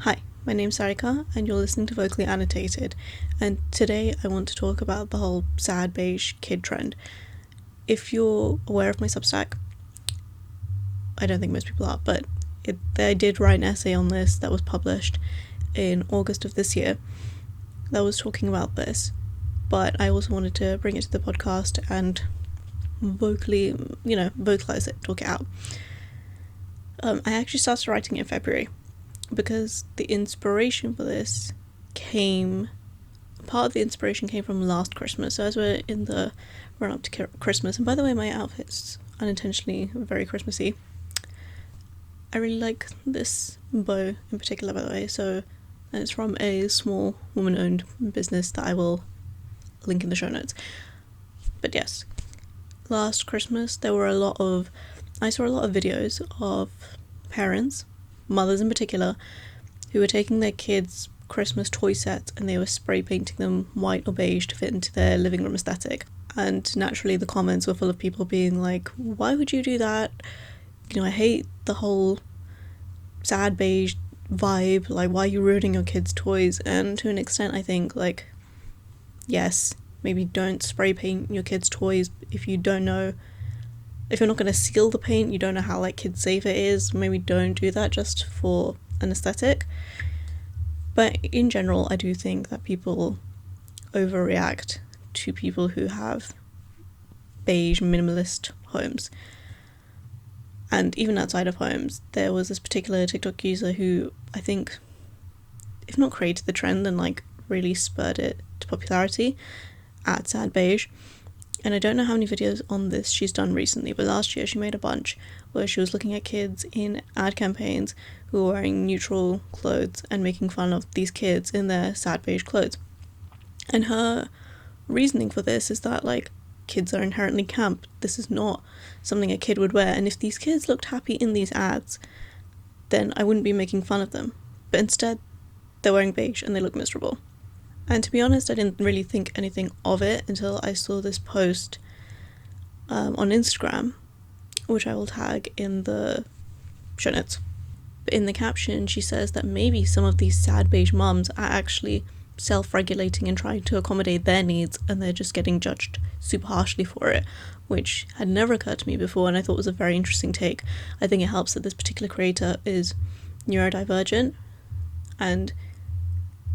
Hi, my name's Sarika and you're listening to Vocally Annotated, and today I want to talk about the whole sad beige kid trend. If you're aware of my Substack, I don't think most people are, but I did write an essay on this that was published in August of this year that was talking about this, but I also wanted to bring it to the podcast and vocalize it, talk it out. I actually started writing it in February because the inspiration for this part of the inspiration came from last Christmas. So as we're in the run up to Christmas, and by the way, my outfit's unintentionally very Christmassy. I really like this bow in particular, by the way, and it's from a small woman-owned business that I will link in the show notes. But yes, last Christmas I saw a lot of videos of parents, mothers in particular, who were taking their kids' Christmas toy sets and they were spray painting them white or beige to fit into their living room aesthetic. And naturally the comments were full of people being like, why would you do that? I hate the whole sad beige vibe, like, why are you ruining your kids' toys? And to an extent I think, like, yes, maybe don't spray paint your kids' toys if you're not going to seal the paint, you don't know how like kid safe it is, maybe don't do that just for an aesthetic. But in general, I do think that people overreact to people who have beige minimalist homes. And even outside of homes, there was this particular TikTok user who I think, if not created the trend, then like really spurred it to popularity, at sad beige. And I don't know how many videos on this she's done recently, but last year she made a bunch where she was looking at kids in ad campaigns who were wearing neutral clothes and making fun of these kids in their sad beige clothes. And her reasoning for this is that, like, kids are inherently camp. This is not something a kid would wear, and if these kids looked happy in these ads, then I wouldn't be making fun of them. But instead, they're wearing beige and they look miserable. And to be honest, I didn't really think anything of it until I saw this post on Instagram, which I will tag in the show notes. But in the caption, she says that maybe some of these sad beige mums are actually self-regulating and trying to accommodate their needs, and they're just getting judged super harshly for it, which had never occurred to me before, and I thought was a very interesting take. I think it helps that this particular creator is neurodivergent, and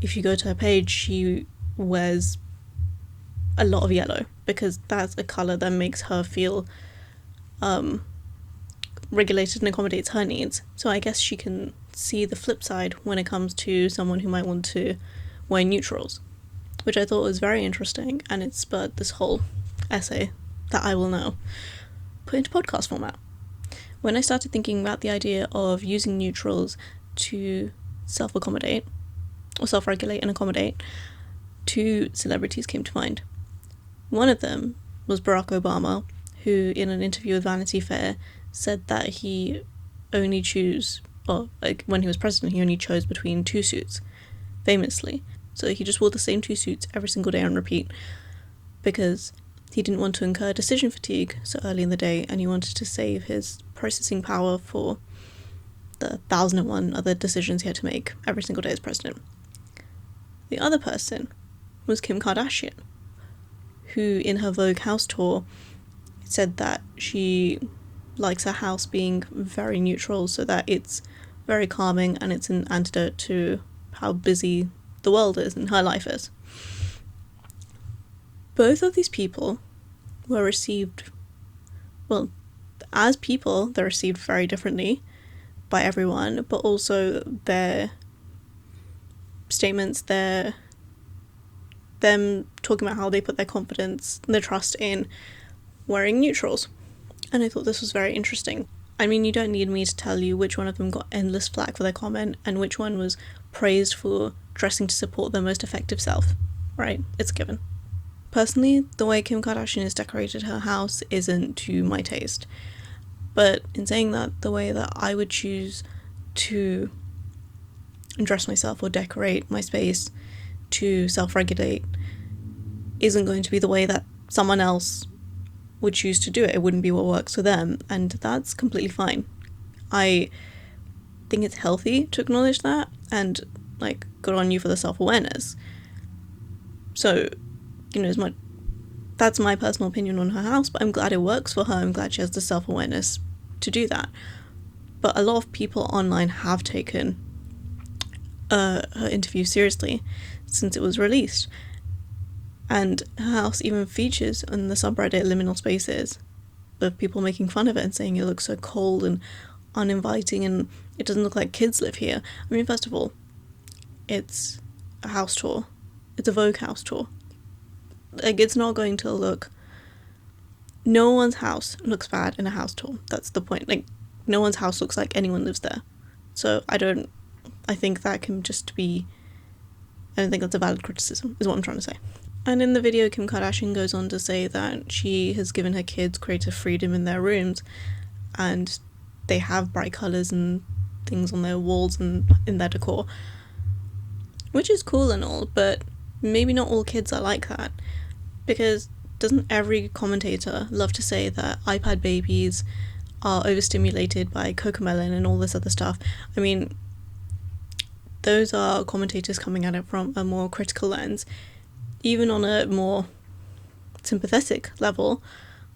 if you go to her page, she wears a lot of yellow because that's a colour that makes her feel regulated and accommodates her needs. So I guess she can see the flip side when it comes to someone who might want to wear neutrals, which I thought was very interesting, and it spurred this whole essay that I will now put into podcast format. When I started thinking about the idea of using neutrals to self-accommodate or self-regulate and accommodate, two celebrities came to mind. One of them was Barack Obama, who in an interview with Vanity Fair said that he only when he was president, he only chose between two suits, famously. So he just wore the same two suits every single day on repeat because he didn't want to incur decision fatigue so early in the day, and he wanted to save his processing power for the 1,001 other decisions he had to make every single day as president. The other person was Kim Kardashian, who in her Vogue house tour said that she likes her house being very neutral so that it's very calming and it's an antidote to how busy the world is and her life is. Both of these people were received, well, as people, they're received very differently by everyone, but also their statements, them talking about how they put their confidence, their trust in wearing neutrals. And I thought this was very interesting. I mean, you don't need me to tell you which one of them got endless flack for their comment and which one was praised for dressing to support their most effective self, right? It's a given. Personally, the way Kim Kardashian has decorated her house isn't to my taste. But in saying that, the way that I would choose to dress myself or decorate my space to self-regulate isn't going to be the way that someone else would choose to do it. It wouldn't be what works for them, and that's completely fine. I think it's healthy to acknowledge that, and like good on you for the self-awareness. So, you know, that's my personal opinion on her house, but I'm glad it works for her. I'm glad she has the self-awareness to do that. But a lot of people online have taken her interview seriously since it was released, and her house even features in the subreddit liminal spaces of people making fun of it and saying it looks so cold and uninviting and it doesn't look like kids live here. I mean, first of all, it's a house tour. It's a Vogue house tour. Like, it's not going to look... No one's house looks bad in a house tour. That's the point. Like, no one's house looks like anyone lives there. So I think that can just be... I don't think that's a valid criticism, is what I'm trying to say. And in the video, Kim Kardashian goes on to say that she has given her kids creative freedom in their rooms, and they have bright colours and things on their walls and in their decor, which is cool and all, but maybe not all kids are like that, because doesn't every commentator love to say that iPad babies are overstimulated by Cocomelon and all this other stuff? I mean, those are commentators coming at it from a more critical lens. Even on a more sympathetic level,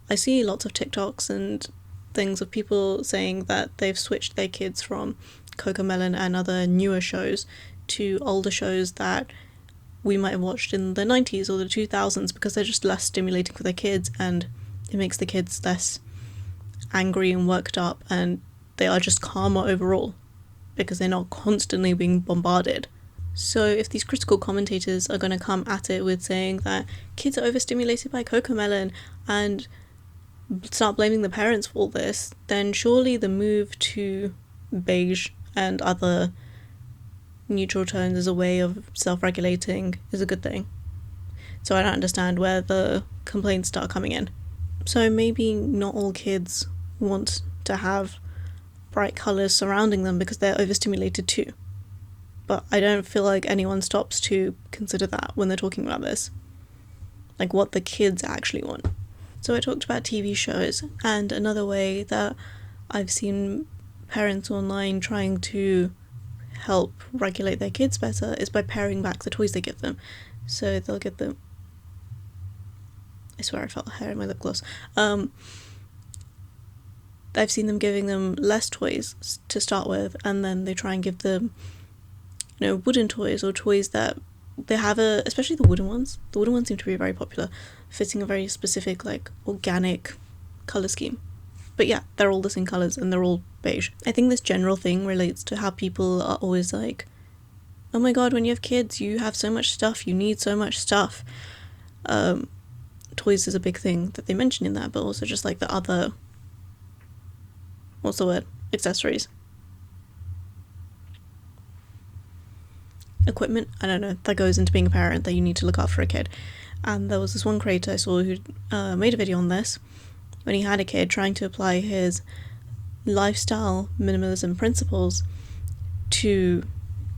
I see lots of TikToks and things of people saying that they've switched their kids from Cocomelon and other newer shows to older shows that we might have watched in the 90s or the 2000s because they're just less stimulating for their kids, and it makes the kids less angry and worked up, and they are just calmer overall because they're not constantly being bombarded. So if these critical commentators are going to come at it with saying that kids are overstimulated by Cocomelon and start blaming the parents for all this, then surely the move to beige and other neutral tones as a way of self-regulating is a good thing. So I don't understand where the complaints start coming in. So maybe not all kids want to have bright colours surrounding them because they're overstimulated too. But I don't feel like anyone stops to consider that when they're talking about this. Like, what the kids actually want. So I talked about TV shows, and another way that I've seen parents online trying to help regulate their kids better is by paring back the toys they give them. So they'll get them... I swear I felt hair in my lip gloss. I've seen them giving them less toys to start with, and then they try and give them, you know, wooden toys or toys that they have especially the wooden ones. The wooden ones seem to be very popular, fitting a very specific, like, organic colour scheme. But yeah, they're all the same colours and they're all beige. I think this general thing relates to how people are always like, oh my god, when you have kids, you have so much stuff, you need so much stuff. Toys is a big thing that they mention in that, but also just like the other, what's the word? Accessories. Equipment, I don't know, that goes into being a parent, that you need to look after a kid. And there was this one creator I saw who made a video on this when he had a kid, trying to apply his lifestyle minimalism principles to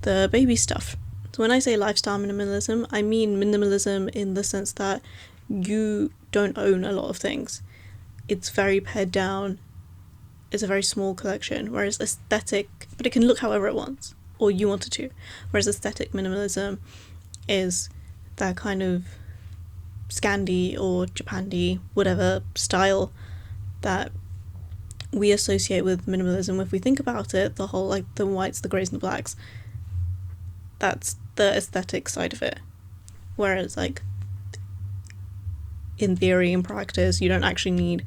the baby stuff. So when I say lifestyle minimalism, I mean minimalism in the sense that you don't own a lot of things. It's very pared down, it's a very small collection, whereas aesthetic, but it can look however it wants, or you want it to. Whereas aesthetic minimalism is that kind of Scandi or Japandi, whatever style that we associate with minimalism. If we think about it, the whole, like, the whites, the greys and the blacks, that's the aesthetic side of it. Whereas, like, in theory, in practice, you don't actually need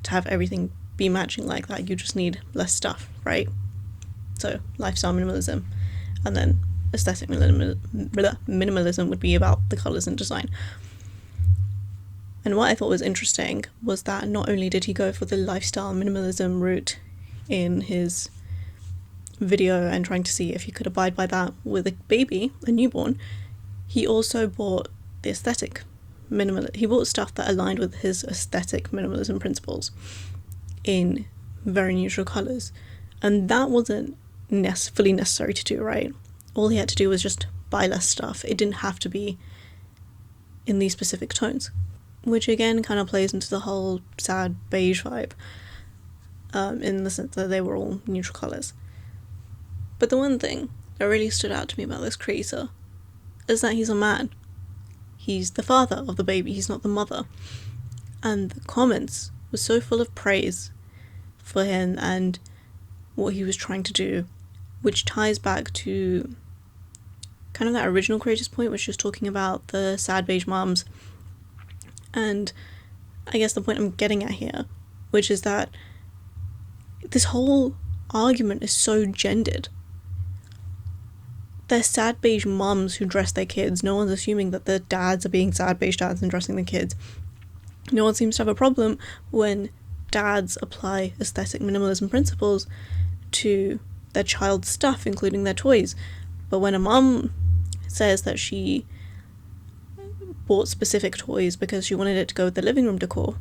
to have everything be matching like that. You just need less stuff, right? So lifestyle minimalism, and then aesthetic minimalism would be about the colours and design. And what I thought was interesting was that not only did he go for the lifestyle minimalism route in his video and trying to see if he could abide by that with a baby, a newborn, he also bought the aesthetic minimalism. He bought stuff that aligned with his aesthetic minimalism principles in very neutral colours. And that wasn't fully necessary to do, right? All he had to do was just buy less stuff. It didn't have to be in these specific tones, which again kind of plays into the whole sad beige vibe, in the sense that they were all neutral colours. But the one thing that really stood out to me about this creator is that he's a man. He's the father of the baby, he's not the mother. And the comments were so full of praise for him and what he was trying to do, which ties back to kind of that original creator's point, which was talking about the sad beige mums. And I guess the point I'm getting at here, which is that this whole argument is so gendered. They're sad beige mums who dress their kids. No one's assuming that the dads are being sad beige dads and dressing the kids. No one seems to have a problem when dads apply aesthetic minimalism principles to their child's stuff, including their toys. But when a mum says that she bought specific toys because she wanted it to go with the living room decor,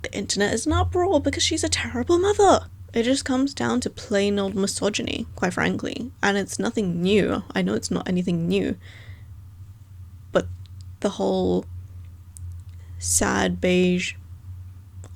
the internet is in uproar because she's a terrible mother. It just comes down to plain old misogyny, quite frankly. And it's nothing new. I know it's not anything new. But the whole sad beige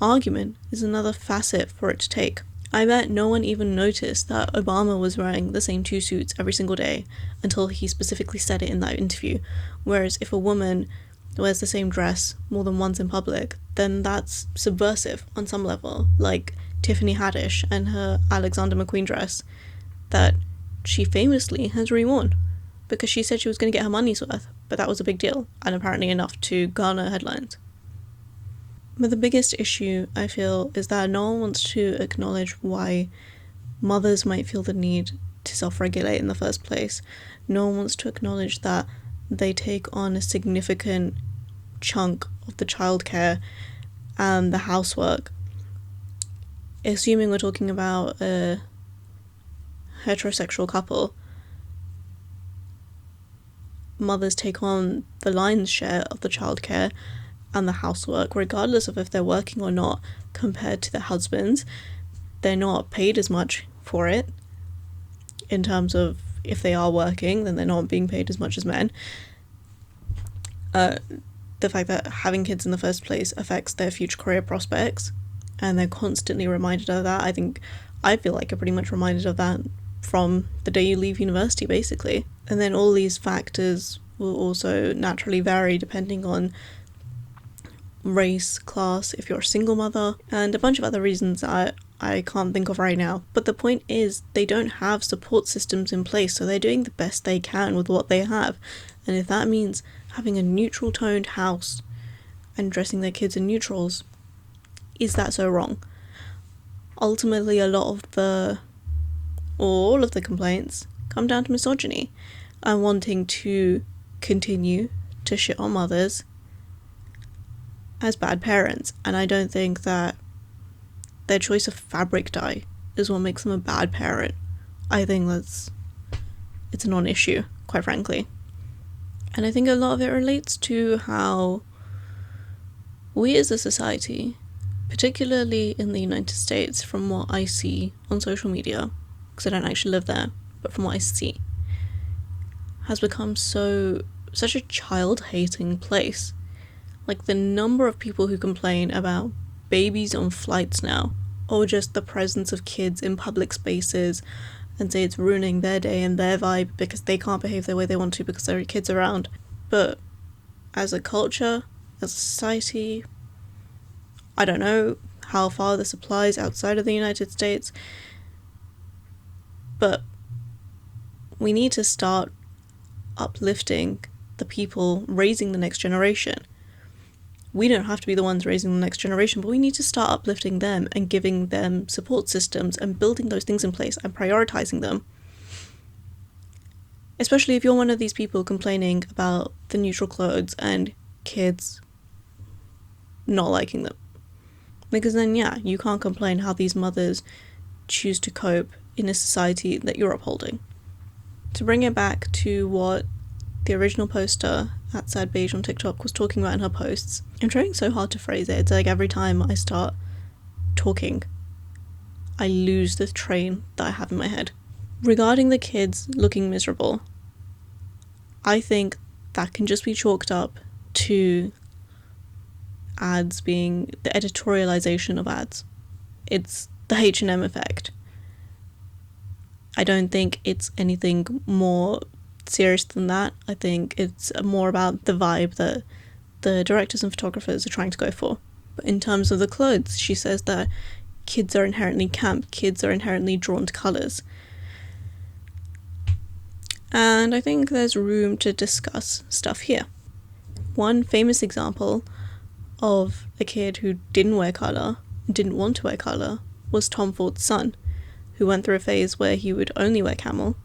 argument is another facet for it to take. I bet no one even noticed that Obama was wearing the same 2 suits every single day until he specifically said it in that interview. Whereas if a woman wears the same dress more than once in public, then that's subversive on some level, like Tiffany Haddish and her Alexander McQueen dress that she famously has reworn because she said she was going to get her money's worth, but that was a big deal and apparently enough to garner headlines. But the biggest issue, I feel, is that no one wants to acknowledge why mothers might feel the need to self-regulate in the first place. No one wants to acknowledge that they take on a significant chunk of the childcare and the housework. Assuming we're talking about a heterosexual couple, mothers take on the lion's share of the childcare and the housework, regardless of if they're working or not, compared to their husbands. They're not paid as much for it, in terms of if they are working, then they're not being paid as much as men. The fact that having kids in the first place affects their future career prospects, and they're constantly reminded of that. I feel like you're pretty much reminded of that from the day you leave university, basically. And then all these factors will also naturally vary depending on race, class, if you're a single mother, and a bunch of other reasons I can't think of right now. But the point is, they don't have support systems in place, so they're doing the best they can with what they have. And if that means having a neutral toned house and dressing their kids in neutrals, is that so wrong? Ultimately, all of the complaints come down to misogyny and wanting to continue to shit on mothers as bad parents. And I don't think that their choice of fabric dye is what makes them a bad parent. I think it's a non-issue, quite frankly. And I think a lot of it relates to how we as a society, particularly in the United States, from what I see on social media, because I don't actually live there, but from what I see, has become such a child-hating place. Like, the number of people who complain about babies on flights now, or just the presence of kids in public spaces, and say it's ruining their day and their vibe because they can't behave the way they want to because there are kids around. But as a culture, as a society, I don't know how far this applies outside of the United States, but we need to start uplifting the people raising the next generation. We don't have to be the ones raising the next generation, but we need to start uplifting them and giving them support systems and building those things in place and prioritizing them. Especially if you're one of these people complaining about the neutral clothes and kids not liking them. Because then, yeah, you can't complain how these mothers choose to cope in a society that you're upholding. To bring it back to what the original poster at Sad Beige on TikTok was talking about in her posts, I'm trying so hard to phrase it. It's like every time I start talking, I lose the train that I have in my head. Regarding the kids looking miserable, I think that can just be chalked up to ads being the editorialization of ads. It's the H&M effect. I don't think it's anything more serious than that. I think it's more about the vibe that the directors and photographers are trying to go for. But in terms of the clothes, she says that kids are inherently camp, kids are inherently drawn to colours. And I think there's room to discuss stuff here. One famous example of a kid who didn't wear colour, didn't want to wear colour, was Tom Ford's son, who went through a phase where he would only wear camel.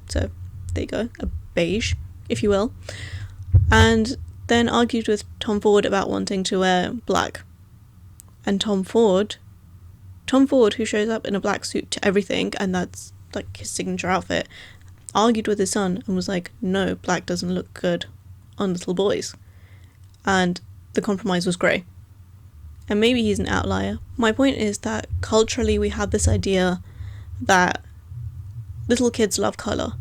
So, there you go, a beige, if you will. And then argued with Tom Ford about wanting to wear black. And Tom Ford, who shows up in a black suit to everything, and that's like his signature outfit, argued with his son and was like, no, black doesn't look good on little boys. And the compromise was grey. And maybe he's an outlier. My point is that culturally we have this idea that little kids love colour.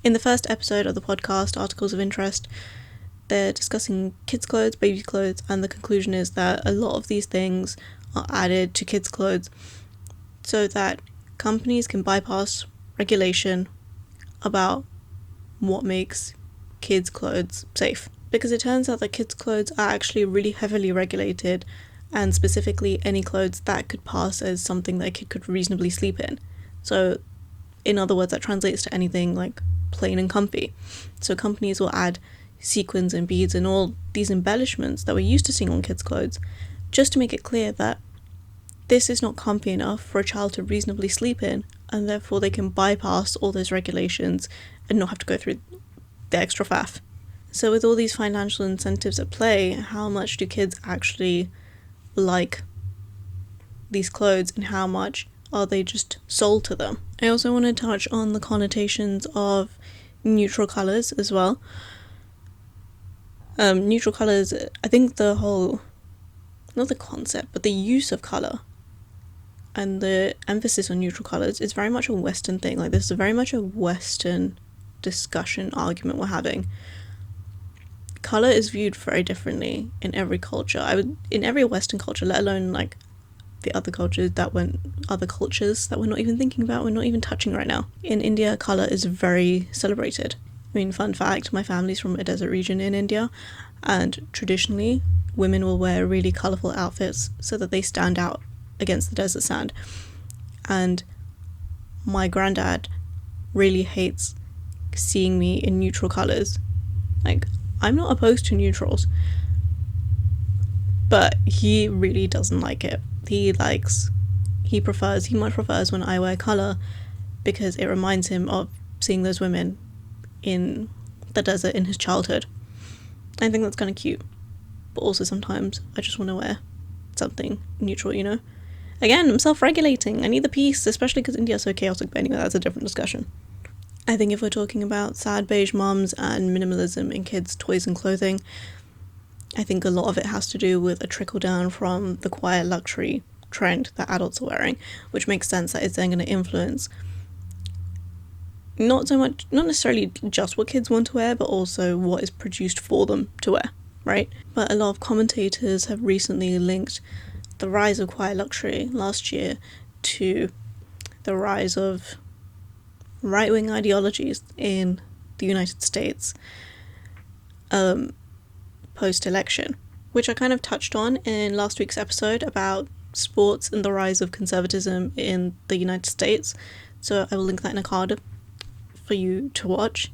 In the first episode of the podcast, Articles of Interest, they're discussing kids' clothes, baby clothes, and the conclusion is that a lot of these things are added to kids' clothes so that companies can bypass regulation about what makes kids' clothes safe. Because it turns out that kids' clothes are actually really heavily regulated, and specifically any clothes that could pass as something that a kid could reasonably sleep in. So, in other words, that translates to anything like plain and comfy. So companies will add sequins and beads and all these embellishments that we're used to seeing on kids' clothes, just to make it clear that this is not comfy enough for a child to reasonably sleep in, and therefore they can bypass all those regulations and not have to go through the extra faff. So with all these financial incentives at play, how much do kids actually like these clothes, and how much are they just sold to them? I also want to touch on the connotations of neutral colours as well. Neutral colours, I think the whole, not the concept, but the use of colour and the emphasis on neutral colours is very much a Western thing. Like, this is very much a Western discussion, argument we're having. Colour is viewed very differently in every culture. In every Western culture, let alone like the other cultures that we're not even thinking about, we're not even touching right now. In India, colour is very celebrated. I mean, fun fact, my family's from a desert region in India, and traditionally women will wear really colourful outfits so that they stand out against the desert sand. And my granddad really hates seeing me in neutral colours. Like, I'm not opposed to neutrals, but he really doesn't like it. He much prefers when I wear colour, because it reminds him of seeing those women in the desert in his childhood. I think that's kind of cute, but also sometimes I just want to wear something neutral, you know? Again, I'm self-regulating. I need the peace, especially because India's so chaotic, but anyway, that's a different discussion. I think if we're talking about sad beige mums and minimalism in kids' toys and clothing, I think a lot of it has to do with a trickle down from the quiet luxury trend that adults are wearing, which makes sense that it's then going to influence not necessarily just what kids want to wear, but also what is produced for them to wear, right? But a lot of commentators have recently linked the rise of quiet luxury last year to the rise of right-wing ideologies in the United States post-election, which I kind of touched on in last week's episode about sports and the rise of conservatism in the United States. So I will link that in a card for you to watch.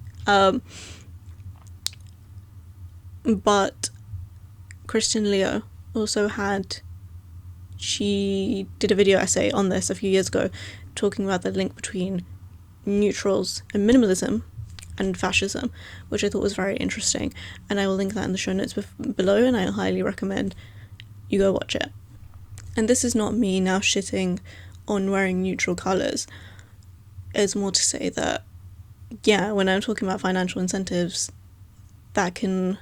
But Kristen Leo also she did a video essay on this a few years ago, talking about the link between neutrals and minimalism and fascism, which I thought was very interesting, and I will link that in the show notes below, and I highly recommend you go watch it. And this is not me now shitting on wearing neutral colours. It's more to say that, yeah, when I'm talking about financial incentives, that can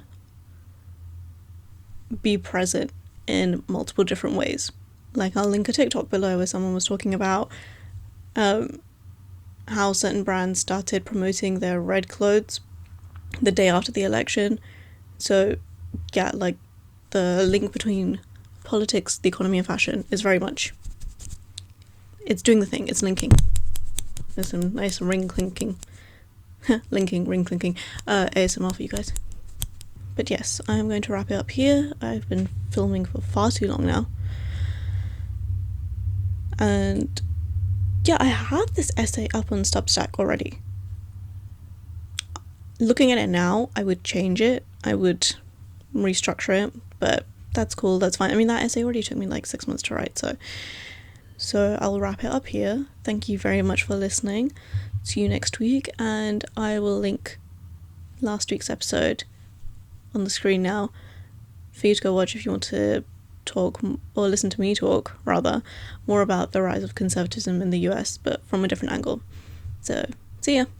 be present in multiple different ways. Like, I'll link a TikTok below where someone was talking about how certain brands started promoting their red clothes the day after the election. So, yeah, like, the link between politics, the economy, and fashion is very much, it's doing the thing, it's linking. There's some nice ring clinking, ring clinking, ASMR for you guys. But yes, I'm going to wrap it up here. I've been filming for far too long now. And yeah, I have this essay up on Substack already. Looking at it now, I would change it. I would restructure it, but that's cool, that's fine. I mean, that essay already took me like 6 months to write, so I'll wrap it up here. Thank you very much for listening. See you next week, and I will link last week's episode on the screen now for you to go watch if you want to talk, or listen to me talk rather, more about the rise of conservatism in the US, but from a different angle. So see ya.